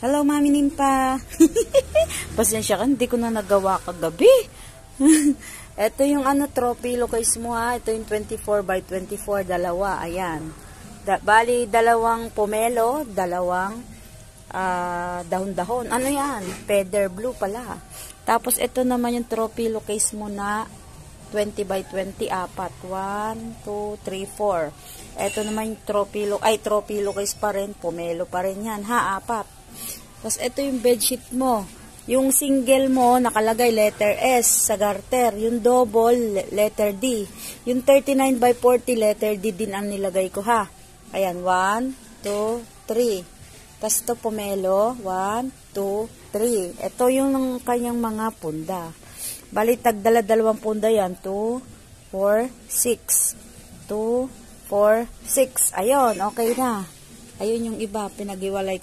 Hello, Mami Nimpa. Pasensya ka, hindi ko na nagawa kagabi. Ito yung trophy case mo ha. Ito yung 24 by 24, dalawa. Ayan. Bali, dalawang pomelo, dalawang dahon-dahon. Ano yan? Feather blue pala. Tapos, ito naman yung trophy case mo na 20 by 20, apat. 1, 2, 3, 4. Ito naman yung trophy case pa rin. Pomelo pa rin yan ha, apat. Tapos, ito yung bedsheet mo. Yung single mo, nakalagay letter S sa garter. Yung double, letter D. Yung 39 by 40, letter D din ang nilagay ko, ha. Ayan, 1, 2, 3. Tapos ito, pomelo. 1, 2, 3. Ito yung kanyang mga punda. Bali, tagdala-dalawang punda yan. 2, 4, 6. 2, 4, 6. Ayun, okay na. Ayun yung iba, pinag-iwalay ko.